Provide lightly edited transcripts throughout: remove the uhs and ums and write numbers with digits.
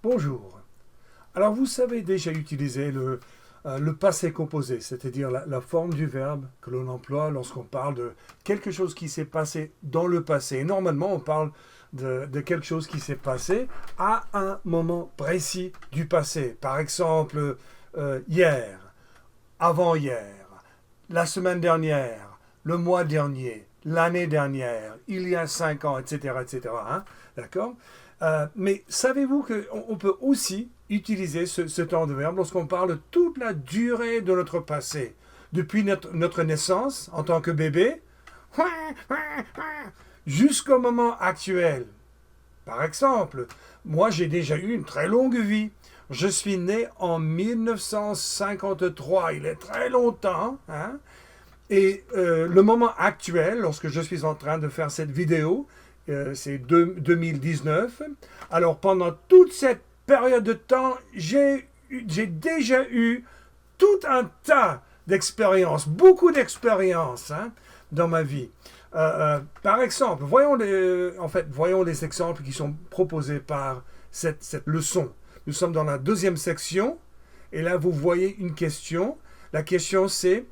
Bonjour. Alors vous savez déjà utiliser le passé composé, c'est-à-dire la forme du verbe que l'on emploie lorsqu'on parle de quelque chose qui s'est passé dans le passé. Et normalement, on parle de quelque chose qui s'est passé à un moment précis du passé. Par exemple, hier, avant-hier, la semaine dernière, le mois dernier, l'année dernière, il y a 5 ans, etc., etc. Hein? D'accord? Mais savez-vous qu'on peut aussi utiliser ce temps de verbe lorsqu'on parle de toute la durée de notre passé, depuis notre naissance en tant que bébé, jusqu'au moment actuel. Par exemple, moi j'ai déjà eu une très longue vie. Je suis né en 1953, il est très longtemps, hein? Et le moment actuel, lorsque je suis en train de faire cette vidéo, c'est 2019. Alors pendant toute cette période de temps, j'ai déjà eu tout un tas d'expériences, beaucoup d'expériences hein, dans ma vie. Par exemple, voyons les exemples qui sont proposés par cette leçon. Nous sommes dans la deuxième section, et là vous voyez une question. La question c'est,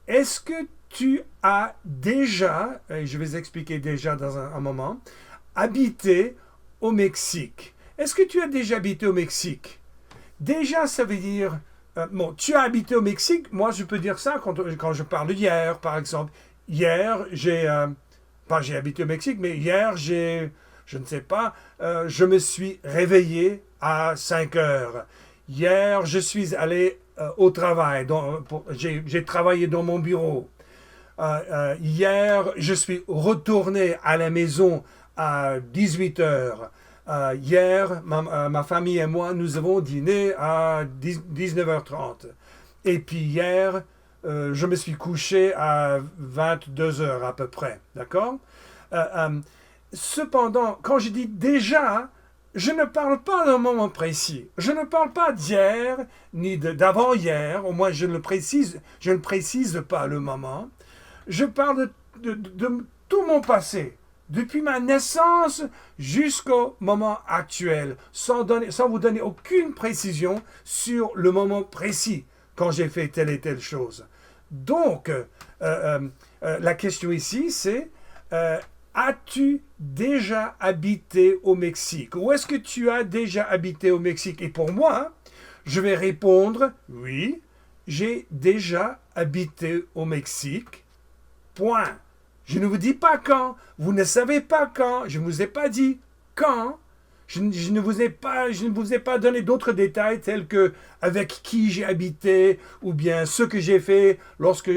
est-ce que tu as déjà, et je vais expliquer déjà dans un moment, habité au Mexique? Est-ce que tu as déjà habité au Mexique? Déjà, ça veut dire, tu as habité au Mexique, moi je peux dire ça quand je parle d'hier, par exemple. Hier, j'ai habité au Mexique, mais hier, je ne sais pas, je me suis réveillé à 5 heures. Hier, je suis allé au travail, j'ai travaillé dans mon bureau. Hier, je suis retourné à la maison à 18 heures. Hier, ma famille et moi, nous avons dîné à 19h30. Et puis hier, je me suis couché à 22 heures à peu près. D'accord? Cependant, quand je dis déjà, je ne parle pas d'un moment précis. Je ne parle pas d'hier, ni d'avant-hier. Au moins, je ne précise pas le moment. Je parle de tout mon passé, depuis ma naissance jusqu'au moment actuel, sans vous donner aucune précision sur le moment précis quand j'ai fait telle et telle chose. Donc, la question ici, c'est as-tu déjà habité au Mexique? Ou est-ce que tu as déjà habité au Mexique? Et pour moi, je vais répondre oui, j'ai déjà habité au Mexique. Point. Je ne vous dis pas quand. Vous ne savez pas quand. Je ne vous ai pas dit quand. Je ne vous ai pas donné d'autres détails tels que avec qui j'ai habité ou bien ce que j'ai fait lorsque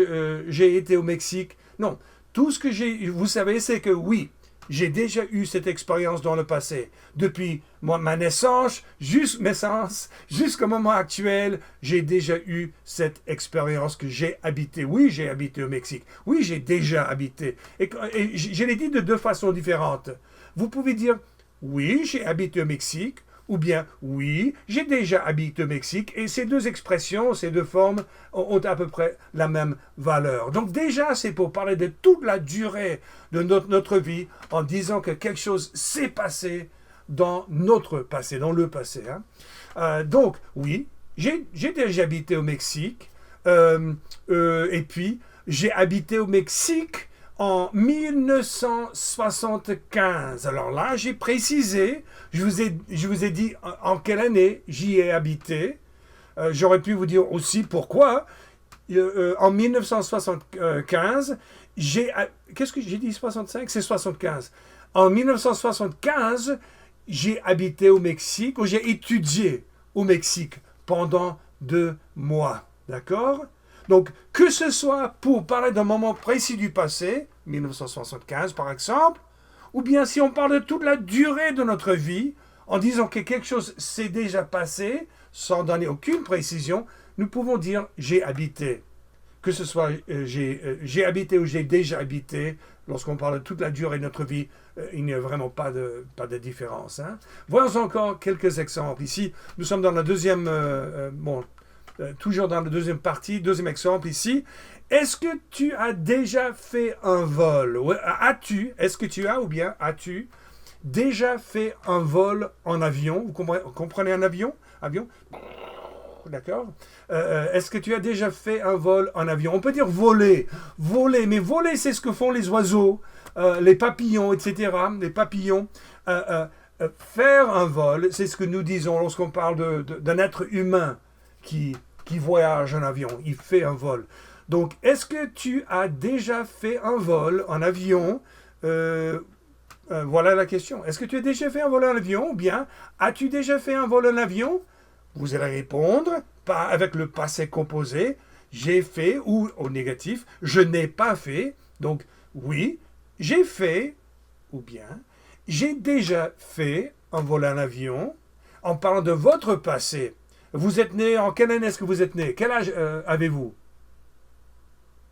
j'ai été au Mexique. Non. Tout ce que vous savez, c'est que oui, j'ai déjà eu cette expérience dans le passé. Depuis ma naissance jusqu'au moment actuel, j'ai déjà eu cette expérience que j'ai habité. Oui, j'ai habité au Mexique. Oui, j'ai déjà habité. Et je l'ai dit de deux façons différentes. Vous pouvez dire, oui, j'ai habité au Mexique, ou bien, oui, j'ai déjà habité au Mexique. Et ces deux expressions, ces deux formes ont à peu près la même valeur. Donc déjà, c'est pour parler de toute la durée de notre vie en disant que quelque chose s'est passé dans notre passé, dans le passé. Hein. Donc, oui, j'ai déjà habité au Mexique. Et puis, j'ai habité au Mexique en 1975. Alors là, j'ai précisé, je vous ai dit en quelle année j'y ai habité. J'aurais pu vous dire aussi pourquoi. En 1975, qu'est-ce que j'ai dit 65? C'est 75. En 1975, j'ai habité au Mexique, ou j'ai étudié au Mexique pendant 2 mois. D'accord? Donc, que ce soit pour parler d'un moment précis du passé, 1975 par exemple, ou bien si on parle de toute la durée de notre vie, en disant que quelque chose s'est déjà passé, sans donner aucune précision, nous pouvons dire j'ai habité. Que ce soit j'ai habité ou j'ai déjà habité, lorsqu'on parle de toute la durée de notre vie, il n'y a vraiment pas de différence. Hein. Voyons encore quelques exemples. Ici, nous sommes dans la deuxième... toujours dans la deuxième partie, deuxième exemple ici. Est-ce que tu as déjà fait un vol? Est-ce que tu as ou bien as-tu déjà fait un vol en avion? Vous comprenez un avion? Avion? D'accord. Est-ce que tu as déjà fait un vol en avion? On peut dire voler. Voler, mais voler, c'est ce que font les oiseaux, les papillons, etc. Les papillons. Faire un vol, c'est ce que nous disons lorsqu'on parle d'un être humain qui voyage en avion. Il fait un vol. Donc, est-ce que tu as déjà fait un vol en avion? Voilà la question. Est-ce que tu as déjà fait un vol en avion? Ou bien, as-tu déjà fait un vol en avion? Vous allez répondre pas avec le passé composé. J'ai fait, ou au négatif, je n'ai pas fait. Donc, oui, j'ai fait, ou bien, j'ai déjà fait un vol en avion. En parlant de votre passé, vous êtes né, en quelle année est-ce que vous êtes né? Quel âge avez-vous?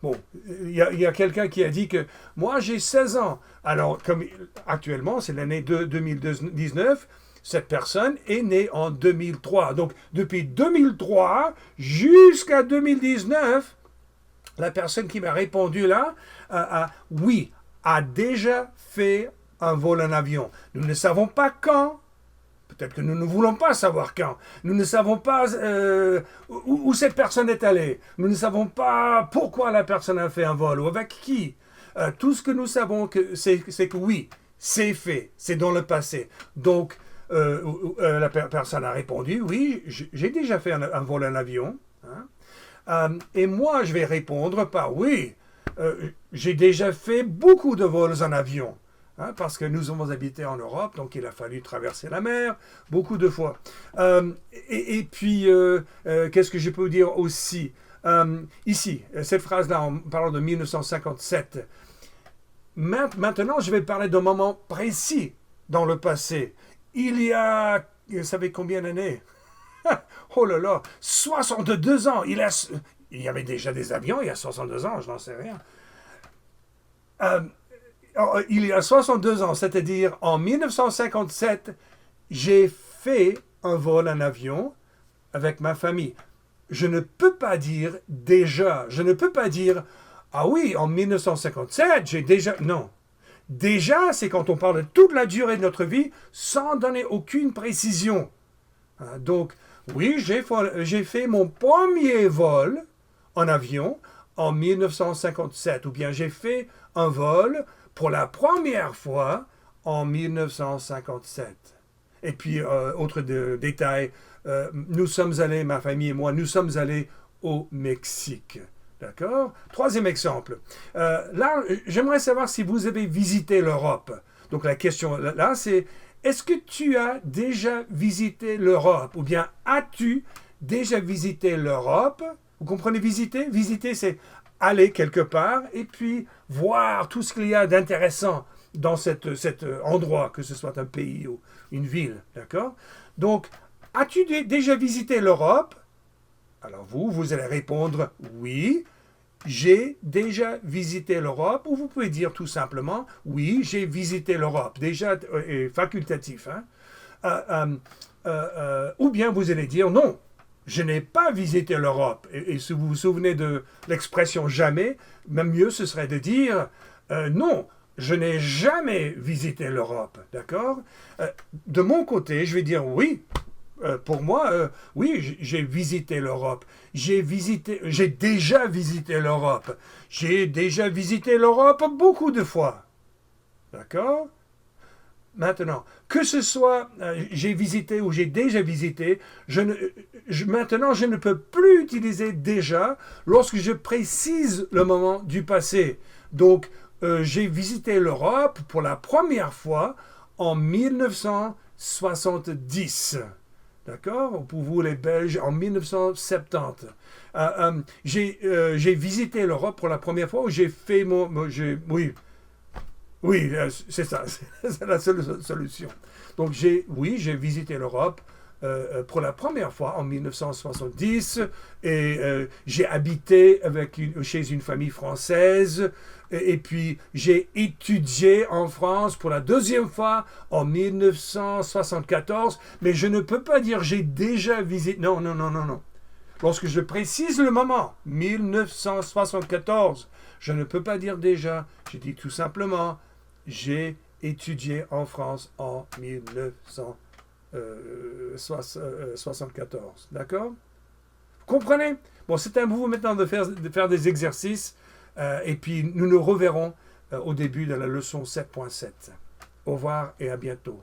Bon, il y a quelqu'un qui a dit que moi j'ai 16 ans. Alors, comme actuellement, c'est l'année de 2019, cette personne est née en 2003. Donc, depuis 2003 jusqu'à 2019, la personne qui m'a répondu là, oui, a déjà fait un vol en avion. Nous ne savons pas quand. Peut-être que nous ne voulons pas savoir quand. Nous ne savons pas où cette personne est allée. Nous ne savons pas pourquoi la personne a fait un vol ou avec qui. Tout ce que nous savons, c'est que oui, c'est fait. C'est dans le passé. Donc, la personne a répondu, oui, j'ai déjà fait un vol en avion. Hein. Et moi, je vais répondre par oui, j'ai déjà fait beaucoup de vols en avion. Hein, parce que nous avons habité en Europe, donc il a fallu traverser la mer beaucoup de fois. Et puis, qu'est-ce que je peux vous dire aussi? Ici, cette phrase-là, en parlant de 1957, maintenant, je vais parler d'un moment précis dans le passé. Il y a, vous savez combien d'années? Oh là là, 62 ans. Il y avait déjà des avions il y a 62 ans, je n'en sais rien. Il y a 62 ans, c'est-à-dire en 1957, j'ai fait un vol en avion avec ma famille. Je ne peux pas dire déjà, je ne peux pas dire, ah oui, en 1957, j'ai déjà... Non. Déjà, c'est quand on parle de toute la durée de notre vie sans donner aucune précision. Donc, oui, j'ai fait mon premier vol en avion en 1957, ou bien j'ai fait un vol pour la première fois en 1957. Et puis, autre détail, nous sommes allés, ma famille et moi, nous sommes allés au Mexique. D'accord? Troisième exemple. Là, j'aimerais savoir si vous avez visité l'Europe. Donc, la question là, c'est, est-ce que tu as déjà visité l'Europe? Ou bien, as-tu déjà visité l'Europe? Vous comprenez visiter? Visiter, c'est aller quelque part et puis voir tout ce qu'il y a d'intéressant dans cet endroit, que ce soit un pays ou une ville, d'accord? Donc, as-tu déjà visité l'Europe? Alors vous allez répondre oui, j'ai déjà visité l'Europe, ou vous pouvez dire tout simplement oui, j'ai visité l'Europe, déjà facultatif, hein? Ou bien vous allez dire non, je n'ai pas visité l'Europe. Et si vous vous souvenez de l'expression jamais, même mieux ce serait de dire non, je n'ai jamais visité l'Europe. D'accord? De mon côté, je vais dire oui. Pour moi, oui, j'ai visité l'Europe. J'ai déjà visité l'Europe. J'ai déjà visité l'Europe beaucoup de fois. D'accord? Maintenant, que ce soit j'ai visité ou j'ai déjà visité, maintenant je ne peux plus utiliser déjà lorsque je précise le moment du passé. Donc, j'ai visité l'Europe pour la première fois en 1970. D'accord? Pour vous les Belges, en 1970. J'ai visité l'Europe pour la première fois où j'ai fait oui. Oui, c'est ça, c'est la seule solution. Donc j'ai visité l'Europe pour la première fois en 1970 et j'ai habité chez une famille française et puis j'ai étudié en France pour la deuxième fois en 1974, mais je ne peux pas dire j'ai déjà visité. Non. Lorsque je précise le moment, 1974, je ne peux pas dire déjà, je dis tout simplement j'ai étudié en France en 1974. D'accord? Vous comprenez? Bon, c'est à vous maintenant de faire des exercices et puis nous nous reverrons au début de la leçon 7.7. Au revoir et à bientôt.